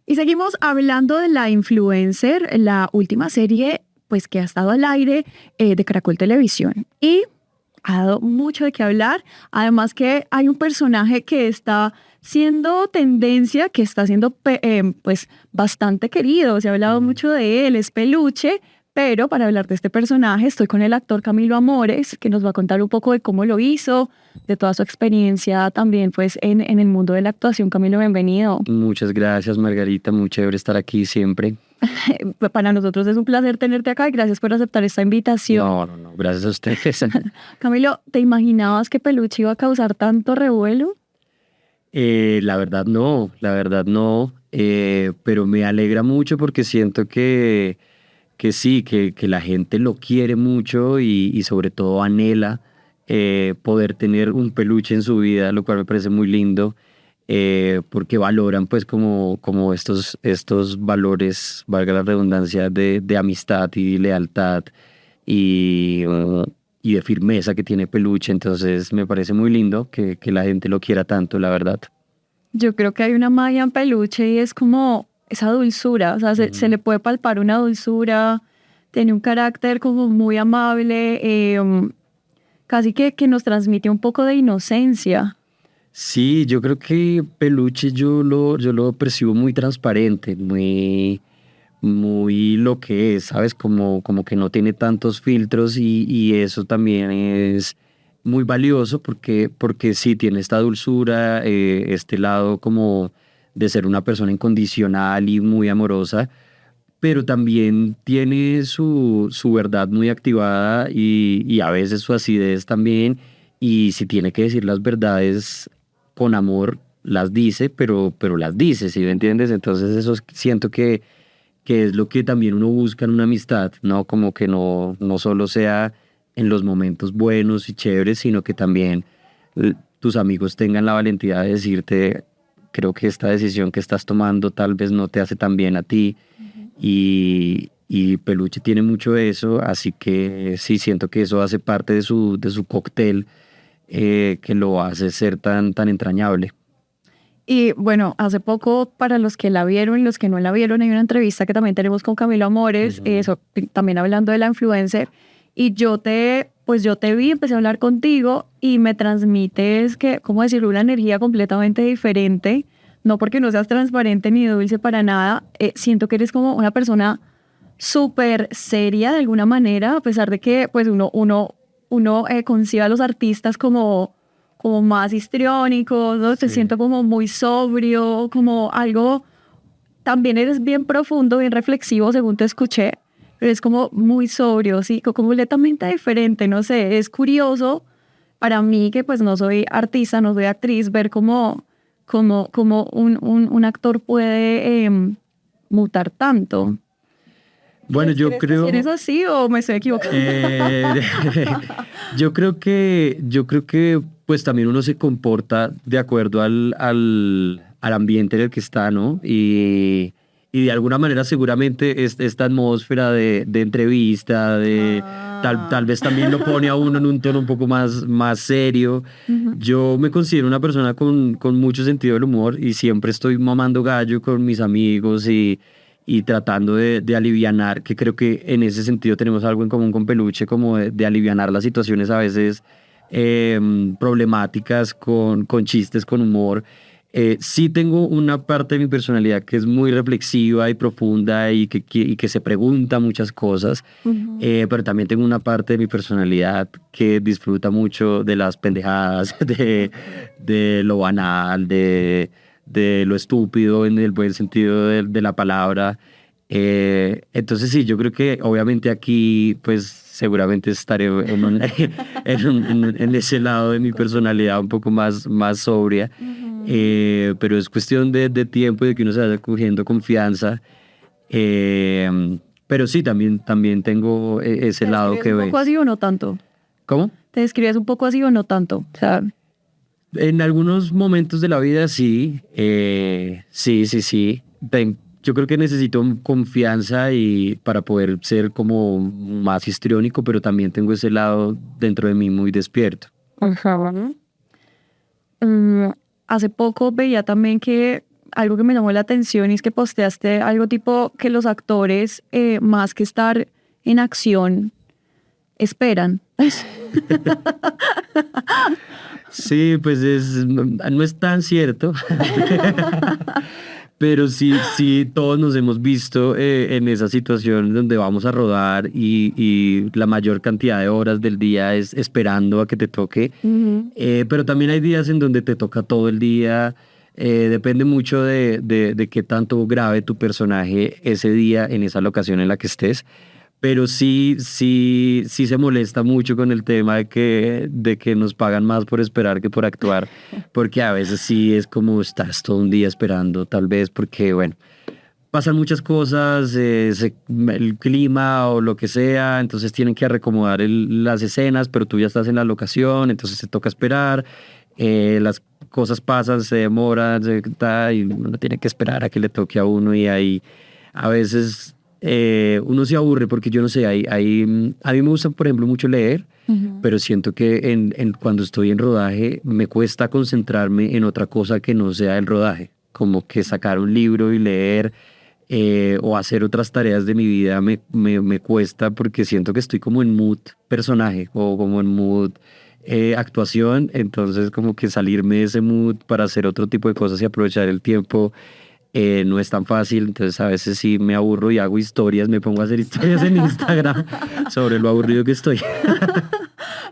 Y seguimos hablando de la influencer, la última serie pues que ha estado al aire de Caracol Televisión. Y ha dado mucho de qué hablar. Además que hay un personaje que está siendo tendencia, que está siendo pues bastante querido. Se ha hablado mucho de él, es Peluche. Pero para hablar de este personaje estoy con el actor Camilo Amores, que nos va a contar un poco de cómo lo hizo, de toda su experiencia también pues en el mundo de la actuación. Camilo, bienvenido. Muchas gracias, Margarita. Muy chévere estar aquí siempre. Para nosotros es un placer tenerte acá y gracias por aceptar esta invitación. No. Gracias a ustedes. Camilo, ¿te imaginabas que Peluche iba a causar tanto revuelo? La verdad no. Pero me alegra mucho porque siento que sí, que la gente lo quiere mucho y sobre todo anhela poder tener un peluche en su vida, lo cual me parece muy lindo. Porque valoran pues como estos valores, valga la redundancia, de amistad y lealtad y de firmeza que tiene Peluche. Entonces me parece muy lindo que la gente lo quiera tanto, la verdad. Yo creo que hay una magia en Peluche y es como esa dulzura, o sea, se le puede palpar una dulzura, tiene un carácter como muy amable, casi que nos transmite un poco de inocencia. Sí, yo creo que Peluche yo lo percibo muy transparente, muy lo que es, ¿sabes? Como que no tiene tantos filtros y eso también es muy valioso porque sí tiene esta dulzura, este lado como de ser una persona incondicional y muy amorosa, pero también tiene su verdad muy activada y a veces su acidez también, y si tiene que decir las verdades con amor, las dice, pero las dice, ¿sí me entiendes? Entonces eso siento que es lo que también uno busca en una amistad, ¿no? Como que no solo sea en los momentos buenos y chéveres, sino que también tus amigos tengan la valentía de decirte, creo que esta decisión que estás tomando tal vez no te hace tan bien a ti, y Peluche tiene mucho de eso, así que sí, siento que eso hace parte de su cóctel, que lo hace ser tan entrañable. Y bueno, hace poco, para los que la vieron y los que no la vieron, hay una entrevista que también tenemos con Camilo Amores, Ujú. también hablando de la influencer, y pues yo te vi, empecé a hablar contigo y me transmites que, ¿cómo decirlo? Una energía completamente diferente, no porque no seas transparente ni dulce para nada, siento que eres como una persona súper seria de alguna manera, a pesar de que pues uno concibe a los artistas como más histriónicos, ¿no? Te Sí. siento como muy sobrio, como algo, también eres bien profundo, bien reflexivo según te escuché, pero es como muy sobrio, sí, completamente diferente, no sé, es curioso para mí que pues no soy artista, no soy actriz, ver cómo un actor puede mutar tanto. Bueno, yo ¿Crees que si eres creo, así o me estoy equivocando? eh, yo creo que pues también uno se comporta de acuerdo al ambiente en el que está, ¿no? Y de alguna manera seguramente esta atmósfera de entrevista, tal Ah. vez también lo pone a uno en un tono un poco más serio. Ujú. Yo me considero una persona con mucho sentido del humor y siempre estoy mamando gallo con mis amigos y tratando de alivianar, que creo que en ese sentido tenemos algo en común con Peluche, como de alivianar las situaciones a veces problemáticas con chistes, con humor. Sí tengo una parte de mi personalidad que es muy reflexiva y profunda y que se pregunta muchas cosas, Ujú. pero también tengo una parte de mi personalidad que disfruta mucho de las pendejadas, de lo banal, de lo estúpido en el buen sentido de la palabra. Entonces sí, yo creo que obviamente aquí pues seguramente estaré en ese lado de mi personalidad un poco más sobria, Ujú. pero es cuestión de tiempo y de que uno se vaya cogiendo confianza. Pero sí, también tengo ese ¿Te lado describes que un poco ves. así o no tanto? ¿Cómo? ¿Te describes un poco así o no tanto? O sea, En algunos momentos de la vida sí, sí. Yo creo que necesito confianza y para poder ser como más histriónico, pero también tengo ese lado dentro de mí muy despierto. ajá. Mm, hace poco veía también que algo que me llamó la atención y es que posteaste algo tipo que los actores, más que estar en acción, esperan. Sí, pues no es tan cierto, pero sí, sí, todos nos hemos visto en esa situación donde vamos a rodar y la mayor cantidad de horas del día es esperando a que te toque. Ujú. Pero también hay días en donde te toca todo el día. Depende mucho de qué tanto grave tu personaje ese día en esa locación en la que estés. Pero sí, sí, sí se molesta mucho con el tema de que nos pagan más por esperar que por actuar, porque a veces sí es como estás todo un día esperando, tal vez porque, bueno, pasan muchas cosas, el clima o lo que sea, entonces tienen que reacomodar las escenas, pero tú ya estás en la locación, entonces te toca esperar, las cosas pasan, se demoran, y uno tiene que esperar a que le toque a uno y ahí a veces uno se aburre porque yo no sé, a mí me gusta, por ejemplo, mucho leer, Ujú. pero siento que cuando estoy en rodaje me cuesta concentrarme en otra cosa que no sea el rodaje, como que sacar un libro y leer o hacer otras tareas de mi vida me cuesta porque siento que estoy como en mood personaje o como en mood actuación, entonces como que salirme de ese mood para hacer otro tipo de cosas y aprovechar el tiempo no es tan fácil, entonces a veces sí me aburro y hago historias, me pongo a hacer historias en Instagram sobre lo aburrido que estoy.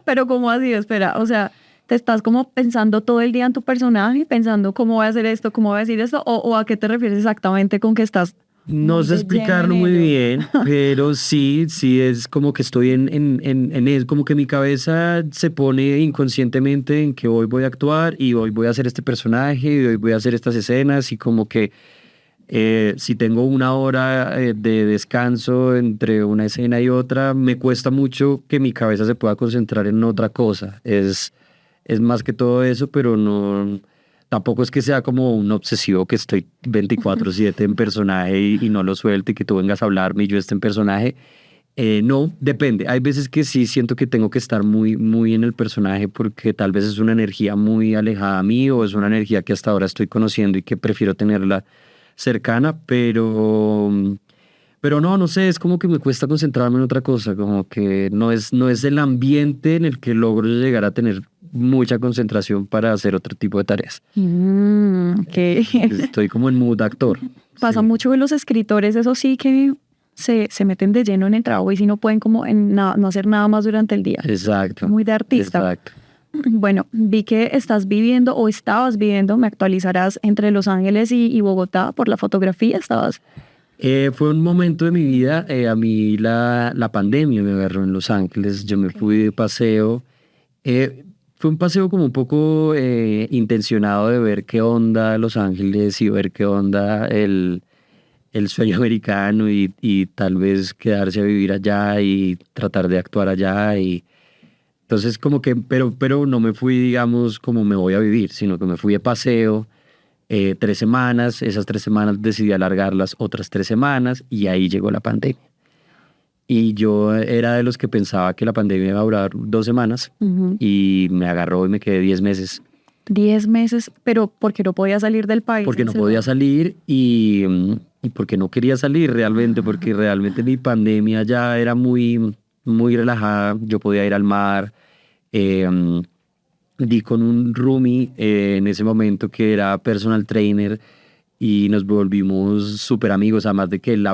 Pero ¿cómo así? Espera, o sea, ¿te estás como pensando todo el día en tu personaje, pensando cómo voy a hacer esto, cómo voy a decir esto, o a qué te refieres exactamente con que estás No muy sé de lleno en explicarlo muy ello? bien, pero sí, sí es como que estoy en eso, como que mi cabeza se pone inconscientemente en que hoy voy a actuar y hoy voy a hacer este personaje y hoy voy a hacer estas escenas y como que si tengo una hora de descanso entre una escena y otra, me cuesta mucho que mi cabeza se pueda concentrar en otra cosa. Es más que todo eso, pero no, tampoco es que sea como un obsesivo que estoy 24/7 en personaje y no lo suelte y que tú vengas a hablarme y yo esté en personaje. No, depende. Hay veces que sí siento que tengo que estar muy, muy en el personaje porque tal vez es una energía muy alejada a mí o es una energía que hasta ahora estoy conociendo y que prefiero tenerla cercana, pero no, no sé, es como que me cuesta concentrarme en otra cosa, como que no es el ambiente en el que logro llegar a tener mucha concentración para hacer otro tipo de tareas. Ok. Estoy como en mood actor. Pasa Sí, mucho que los escritores, eso sí, que se meten de lleno en el trabajo y si no pueden como no hacer nada más durante el día. exacto, Muy de artista. exacto. Bueno, vi que estás viviendo o estabas viviendo, me actualizarás, entre Los Ángeles y Bogotá por la fotografía, estabas. Fue un momento de mi vida, a mí la pandemia me agarró en Los Ángeles, yo me fui de paseo. Fue un paseo como un poco intencionado de ver qué onda Los Ángeles y ver qué onda el sueño americano y tal vez quedarse a vivir allá y tratar de actuar allá. Y entonces como que, pero no me fui, digamos, como me voy a vivir, sino que me fui de paseo 3 semanas. Esas 3 semanas decidí alargarlas otras 3 semanas y ahí llegó la pandemia. Y yo era de los que pensaba que la pandemia iba a durar 2 semanas Ujú. y me agarró y me quedé 10 meses 10 meses, pero porque no podía salir del país porque no podía encerrado. salir y porque no quería salir realmente, porque realmente mi pandemia ya era muy, muy relajada. Yo podía ir al mar. eh, mm, Di con un roomie en ese momento que era personal trainer y nos volvimos súper amigos, además de que él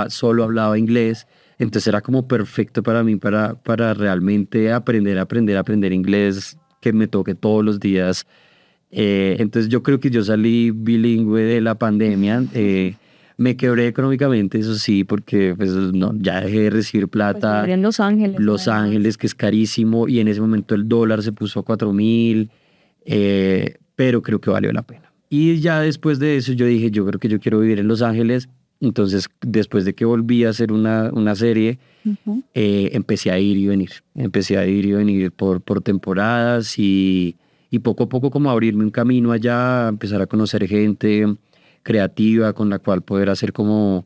solo hablaba inglés, entonces era como perfecto para mí para realmente aprender inglés, que me toque todos los días. Entonces yo creo que yo salí bilingüe de la pandemia. Me quebré económicamente, eso sí, porque pues, no, ya dejé de recibir Pues vivir plata. en Los Ángeles, Los además. Ángeles, que es carísimo, y en ese momento el dólar se puso a 4.000, pero creo que valió la pena. Y ya después de eso yo dije, yo creo que yo quiero vivir en Los Ángeles. Entonces, después de que volví a hacer una serie, Ujú. empecé a ir y venir. Empecé a ir y venir por temporadas y poco a poco como abrirme un camino allá, empezar a conocer gente creativa con la cual poder hacer como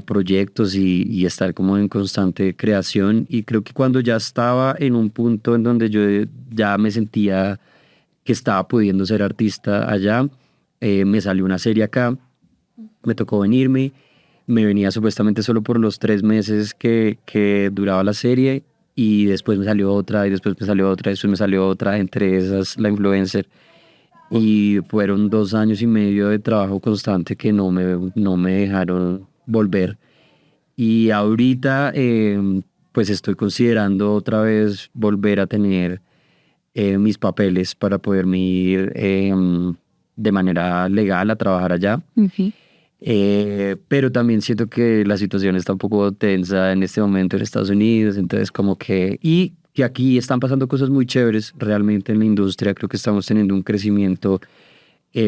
proyectos y estar como en constante creación. Y creo que cuando ya estaba en un punto en donde yo ya me sentía que estaba pudiendo ser artista allá, Me salió una serie acá, me tocó venirme, me venía supuestamente solo por los 3 meses que duraba la serie y después me salió otra y después me salió otra y después me salió otra, entre esas la influencer. Y fueron 2 años y medio de trabajo constante que no me dejaron volver. Y ahorita pues estoy considerando otra vez volver a tener mis papeles para poderme ir de manera legal a trabajar allá. Ujú. Pero también siento que la situación está un poco tensa en este momento en Estados Unidos, entonces como que... Y que aquí están pasando cosas muy chéveres realmente en la industria, creo que estamos teniendo un crecimiento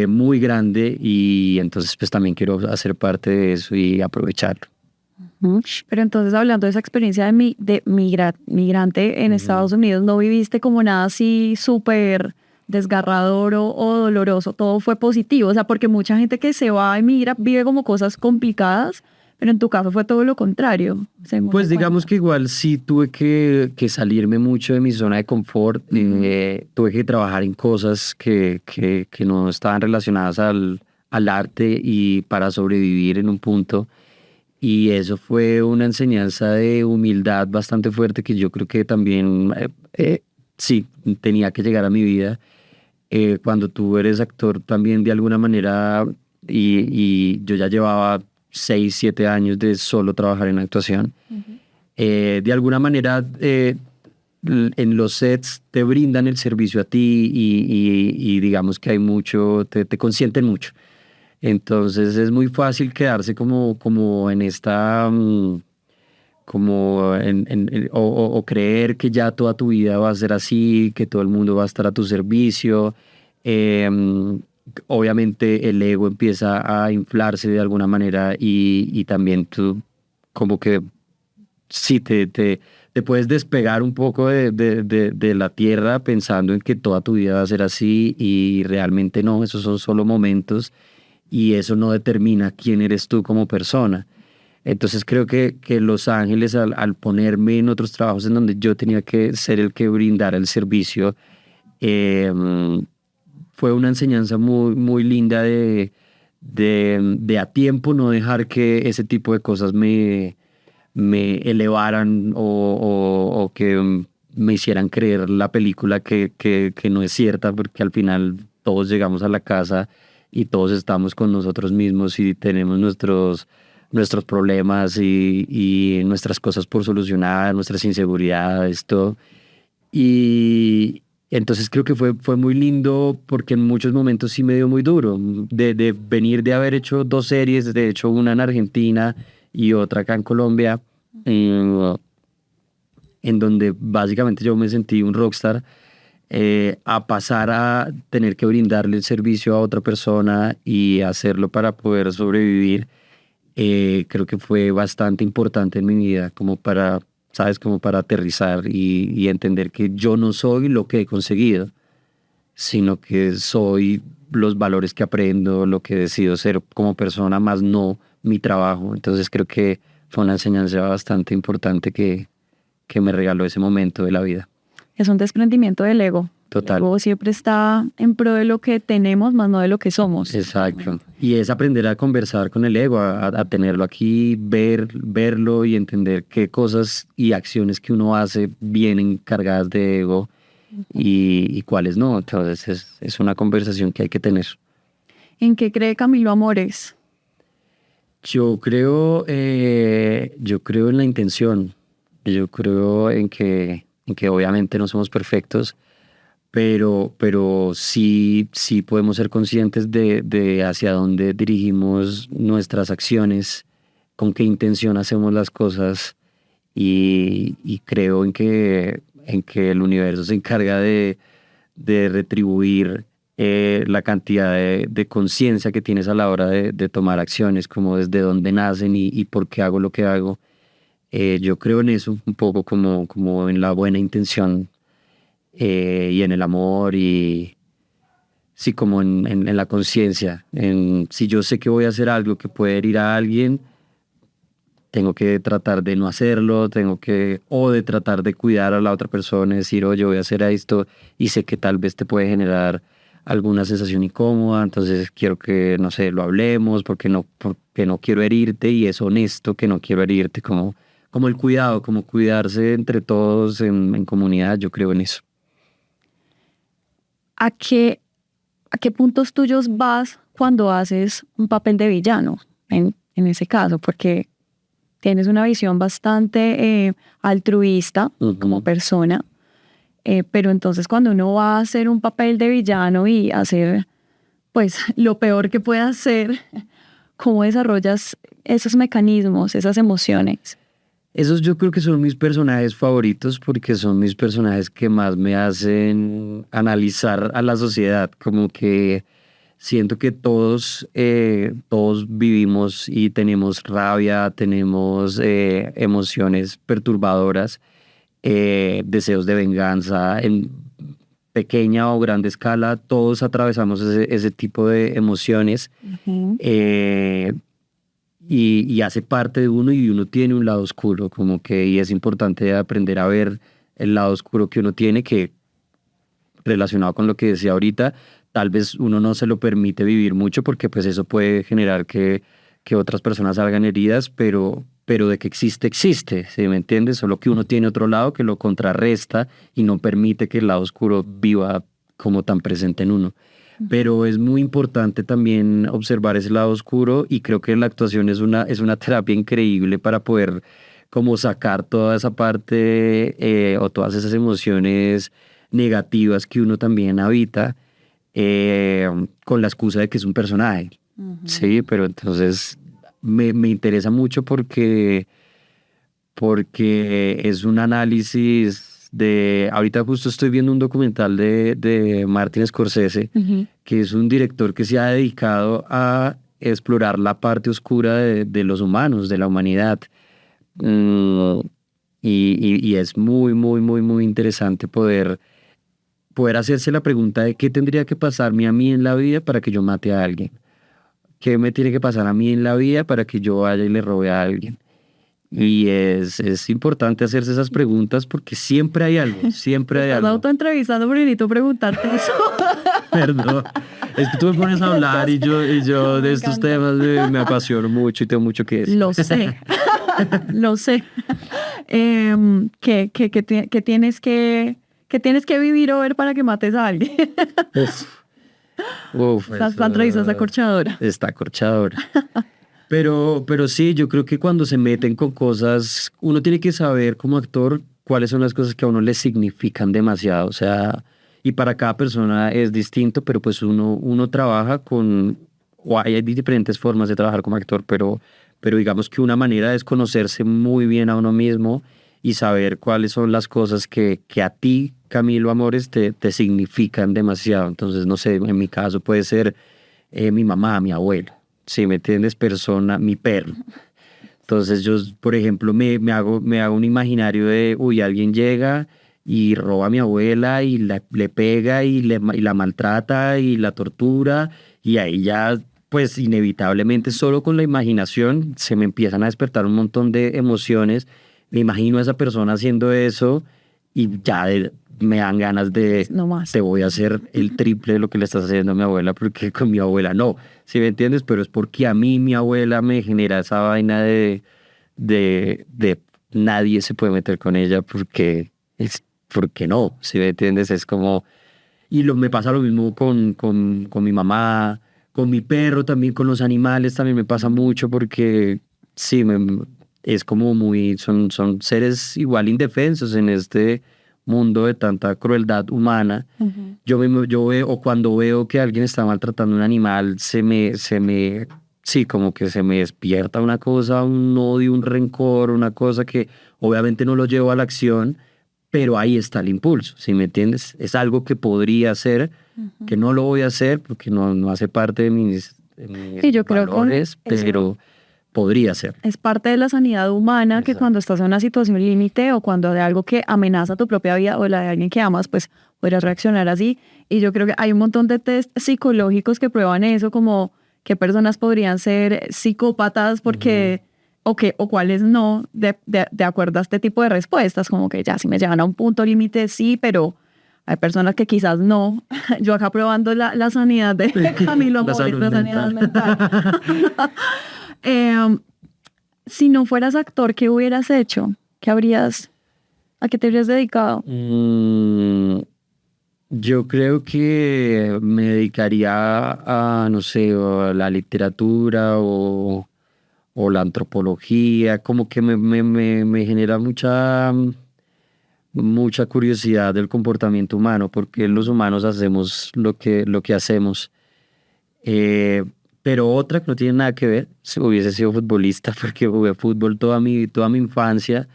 muy grande y entonces pues también quiero hacer parte de eso y aprovecharlo. Ujú. Pero entonces, hablando de esa experiencia de migrante en Ujú. Estados Unidos, ¿no viviste como nada así súper desgarrador o doloroso? Todo fue positivo, o sea, porque mucha gente que se va a migra vive como cosas complicadas, pero en tu caso fue todo lo contrario, según me Pues digamos cuentas. que igual sí tuve que salirme mucho de mi zona de confort, Ujú. tuve que trabajar en cosas que no estaban relacionadas al arte y para sobrevivir en un punto. Y eso fue una enseñanza de humildad bastante fuerte que yo creo que también, sí, tenía que llegar a mi vida. Cuando tú eres actor también de alguna manera, y yo ya llevaba 6, 7 años de solo trabajar en actuación, Ujú. de alguna manera en los sets te brindan el servicio a ti y digamos que hay mucho, te consienten mucho. Entonces es muy fácil quedarse como en esta, como o creer que ya toda tu vida va a ser así, que todo el mundo va a estar a tu servicio. Em, Obviamente el ego empieza a inflarse de alguna manera y también tú como que sí te puedes despegar un poco de la tierra pensando en que toda tu vida va a ser así y realmente no, esos son solo momentos y eso no determina quién eres tú como persona. Entonces creo que Los Ángeles, al ponerme en otros trabajos en donde yo tenía que ser el que brindara el servicio, eh, fue una enseñanza muy, muy linda de a tiempo no dejar que ese tipo de cosas me elevaran o que me hicieran creer la película que no es cierta, porque al final todos llegamos a la casa y todos estamos con nosotros mismos y tenemos nuestros problemas y nuestras cosas por solucionar, nuestras inseguridades, todo. Y entonces creo que fue muy lindo porque en muchos momentos sí me dio muy duro de venir de haber hecho 2 series, de hecho una en Argentina y otra acá en Colombia, eh, en donde básicamente yo me sentí un rockstar, a pasar a tener que brindarle el servicio a otra persona y hacerlo para poder sobrevivir. Creo que fue bastante importante en mi vida como para, sabes, como para aterrizar y entender que yo no soy lo que he conseguido, sino que soy los valores que aprendo, lo que decido ser como persona, más no mi trabajo. Entonces creo que fue una enseñanza bastante importante que me regaló ese momento de la vida. Es un desprendimiento del ego. El Total. ego siempre está en pro de lo que tenemos, más no de lo que somos. Exacto. Y es aprender a conversar con el ego, a tenerlo aquí, verlo y entender qué cosas y acciones que uno hace vienen cargadas de ego y cuáles no. Entonces es una conversación que hay que tener. ¿En qué cree Camilo Amores? Yo creo en la intención. Yo creo en que obviamente no somos perfectos, pero sí podemos ser conscientes de hacia dónde dirigimos nuestras acciones, con qué intención hacemos las cosas y creo en que el universo se encarga de retribuir la cantidad de conciencia que tienes a la hora de tomar acciones, como desde dónde nacen y por qué hago lo que hago. Yo creo en eso, un poco como en la buena intención y en el amor y sí, como en la conciencia. Si yo sé que voy a hacer algo que puede herir a alguien, tengo que tratar de no hacerlo, o de tratar de cuidar a la otra persona y decir, oye, voy a hacer esto y sé que tal vez te puede generar alguna sensación incómoda, entonces quiero que, no sé, lo hablemos porque no quiero herirte y es honesto que no quiero herirte, como el cuidado, como cuidarse entre todos en comunidad, yo creo en eso. ¿A qué puntos tuyos vas cuando haces un papel de villano en ese caso? Porque tienes una visión bastante altruista como persona, pero entonces cuando uno va a hacer un papel de villano y hacer pues lo peor que puede hacer, ¿cómo desarrollas esos mecanismos, esas emociones? Esos yo creo que son mis personajes favoritos porque son mis personajes que más me hacen analizar a la sociedad, como que siento que todos vivimos y tenemos rabia, tenemos emociones perturbadoras, deseos de venganza en pequeña o grande escala, todos atravesamos ese tipo de emociones. Ujú. Y hace parte de uno y uno tiene un lado oscuro, como que y es importante aprender a ver el lado oscuro que uno tiene, que relacionado con lo que decía ahorita, tal vez uno no se lo permite vivir mucho porque pues eso puede generar que otras personas salgan heridas, pero de que existe, existe, ¿sí me entiendes? Solo que uno tiene otro lado que lo contrarresta y no permite que el lado oscuro viva como tan presente en uno. Pero es muy importante también observar ese lado oscuro y creo que la actuación es una terapia increíble para poder como sacar toda esa parte o todas esas emociones negativas que uno también habita con la excusa de que es un personaje. Sí, pero entonces me interesa mucho porque es un análisis de, ahorita justo estoy viendo un documental de Martin Scorsese, Ujú. que es un director que se ha dedicado a explorar la parte oscura de los humanos, de la humanidad. Mm, y es muy, muy, muy, muy interesante poder hacerse la pregunta de qué tendría que pasarme a mí en la vida para que yo mate a alguien. ¿Qué me tiene que pasar a mí en la vida para que yo vaya y le robe a alguien? Y es importante hacerse esas preguntas porque siempre Te hay estás algo. autoentrevistando, pero necesito preguntarte eso. Perdón, es que tú me pones a hablar y yo No, de me estos encanta. temas me apasiono mucho y tengo mucho que decir. Lo sé, lo sé. Que tienes que vivir o ver para que mates a alguien. Uf, uf, Esta entrevista es eso acorchadora. está corchadora. Pero sí, yo creo que cuando se meten con cosas, uno tiene que saber como actor cuáles son las cosas que a uno le significan demasiado. O sea, y para cada persona es distinto, pero pues uno trabaja o hay diferentes formas de trabajar como actor, pero digamos que una manera es conocerse muy bien a uno mismo y saber cuáles son las cosas que a ti, Camilo Amores, te significan demasiado. Entonces, no sé, en mi caso puede ser mi mamá, mi abuelo. Si me entiendes, persona, mi perro. Entonces yo, por ejemplo, me hago un imaginario de, uy, alguien llega y roba a mi abuela y le pega y la maltrata y la tortura y ahí ya, pues inevitablemente solo con la imaginación se me empiezan a despertar un montón de emociones. Me imagino a esa persona haciendo eso y ya me dan ganas de, No más. te voy a hacer el triple de lo que le estás haciendo a mi abuela porque con mi abuela no. ¿Sí me entiendes? Pero es porque a mí mi abuela me genera esa vaina de nadie se puede meter con ella porque no, ¿sí me entiendes? Es como, me pasa lo mismo con mi mamá, con mi perro también, con los animales también me pasa mucho porque sí, es como son seres igual indefensos en este mundo de tanta crueldad humana. Ujú. Yo veo, o cuando veo que alguien está maltratando a un animal, sí, como que se me despierta una cosa, un odio, un rencor, una cosa que obviamente no lo llevo a la acción, pero ahí está el impulso, ¿sí me entiendes? Es algo que podría hacer, que no lo voy a hacer porque no hace parte de Sí, mis yo creo con valores, eso pero podría ser. es parte de la sanidad humana que cuando Exacto. estás en una situación límite o cuando hay algo que amenaza tu propia vida o la de alguien que amas, pues podrías reaccionar así. Y yo creo que hay un montón de test psicológicos que prueban eso, como qué personas podrían ser psicópatas Ujú. porque, o cuáles no, de acuerdo a este tipo de respuestas, como que ya si me llevan a un punto límite, sí, pero Hay personas que quizás no. Yo acá probando la sanidad de Camilo La Amores, salud la sanidad mental. mental. Si no fueras actor, ¿qué hubieras hecho? ¿A qué te habrías dedicado? Yo creo que me dedicaría a, no sé, o a la literatura o la antropología, como que me genera mucha curiosidad del comportamiento humano, porque los humanos hacemos lo que hacemos. Eh, pero otra que no tiene nada que ver, si hubiese sido futbolista, porque jugué fútbol toda mi infancia.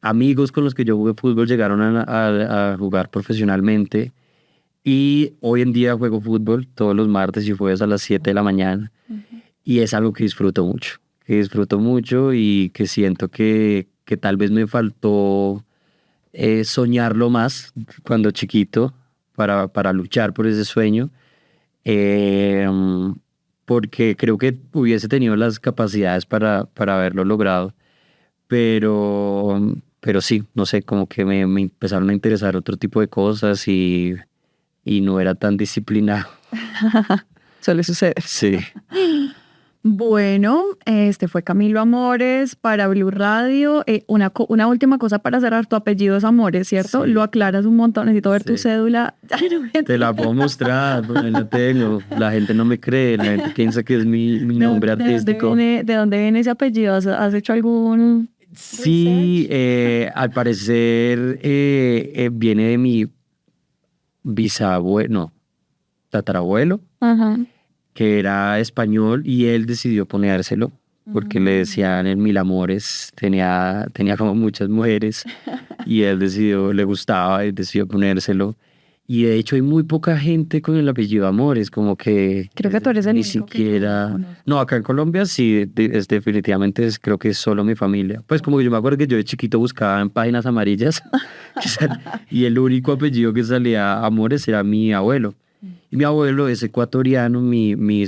Amigos con los que yo jugué fútbol llegaron a jugar profesionalmente y hoy en día juego fútbol todos los martes y jueves a las 7 de la mañana y es algo que disfruto mucho y que siento que tal vez me faltó soñarlo más cuando chiquito para luchar por ese sueño, eh, porque creo que hubiese tenido las capacidades para haberlo logrado, pero sí, no sé, como que me empezaron a interesar otro tipo de cosas y no era tan disciplinado. Suele suceder. Sí, Bueno, este fue Camilo Amores para Blue Radio. Una última cosa para cerrar, tu apellido es Amores, ¿cierto? Sí. Lo aclaras un montón, necesito ver tu Sí. cédula. te la puedo mostrar, pero ahí la tengo. La gente no me cree, la gente piensa que es mi nombre artístico. ¿De dónde viene ese apellido? ¿Has hecho algún...? Sí, al parecer viene de mi bisabuelo, no, tatarabuelo, Ajá. que era español y él decidió ponérselo porque le decían el Mil Amores, tenía como muchas mujeres y él decidió, le gustaba y decidió ponérselo. Y de hecho hay muy poca gente con el apellido Amores, como que Creo que tú eres el ni único que siquiera... conozco. No, acá en Colombia sí, definitivamente creo que es solo mi familia. Pues como que yo me acuerdo que yo de chiquito buscaba en páginas amarillas y el único apellido que salía Amores era mi abuelo. Y mi abuelo es ecuatoriano, mi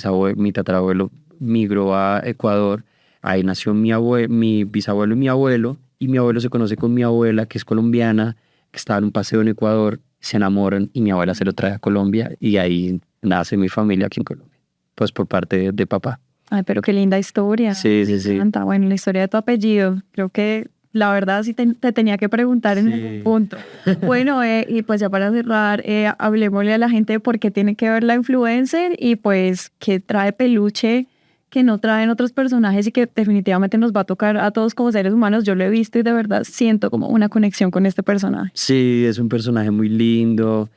tatarabuelo migró a Ecuador, ahí nació mi bisabuelo y mi abuelo se conoce con mi abuela, que es colombiana, que estaba en un paseo en Ecuador, se enamoran y mi abuela se lo trae a Colombia y ahí nace mi familia aquí en Colombia, pues por parte de papá. Ay, pero qué linda historia. Sí, sí, Me sí. encanta. Bueno, la historia de tu apellido. Creo que la verdad sí te tenía que preguntar en Sí. algún punto. Bueno, y pues ya para cerrar, hablemosle a la gente de por qué tiene que ver la influencer y pues qué trae Peluche que no traen otros personajes y que definitivamente nos va a tocar a todos como seres humanos. Yo lo he visto y de verdad siento como una conexión con este personaje. Sí, es un personaje muy lindo,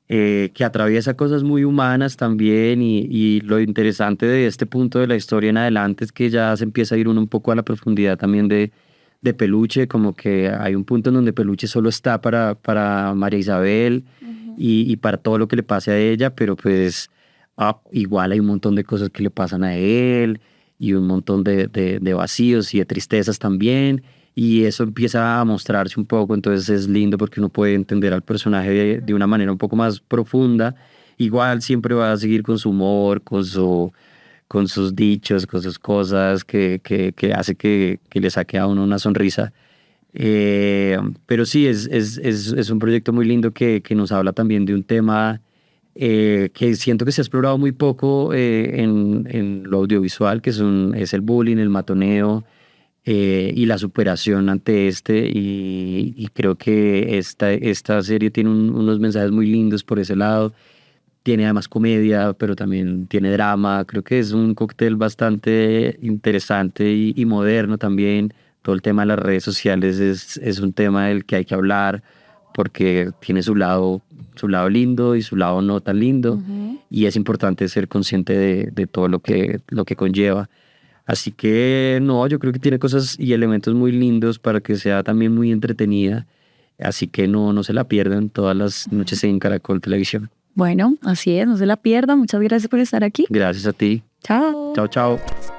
que atraviesa cosas muy humanas también y lo interesante de este punto de la historia en adelante es que ya se empieza a ir uno un poco a la profundidad también de Peluche, como que hay un punto en donde Peluche solo está para María Isabel y para todo lo que le pase a ella, pero pues igual hay un montón de cosas que le pasan a él y un montón de vacíos y de tristezas también. Y eso empieza a mostrarse un poco, entonces es lindo porque uno puede entender al personaje de una manera un poco más profunda. Igual siempre va a seguir con su humor, con sus dichos, con sus cosas que hace que le saque a uno una sonrisa. Pero sí, es un proyecto muy lindo que nos habla también de un tema que siento que se ha explorado muy poco en lo audiovisual, que es el bullying, el matoneo y la superación ante y creo que esta serie tiene unos mensajes muy lindos por ese lado. Tiene además comedia, pero también tiene drama. Creo que es un cóctel bastante interesante y moderno también. Todo el tema de las redes sociales es un tema del que hay que hablar porque tiene su lado lindo y su lado no tan lindo. Y es importante ser consciente de todo lo que conlleva. Así que no, yo creo que tiene cosas y elementos muy lindos para que sea también muy entretenida. Así que no se la pierdan todas las noches en Caracol Televisión. Bueno, así es, no se la pierdan. Muchas gracias por estar aquí. Gracias a ti. Chao. Chao, chao.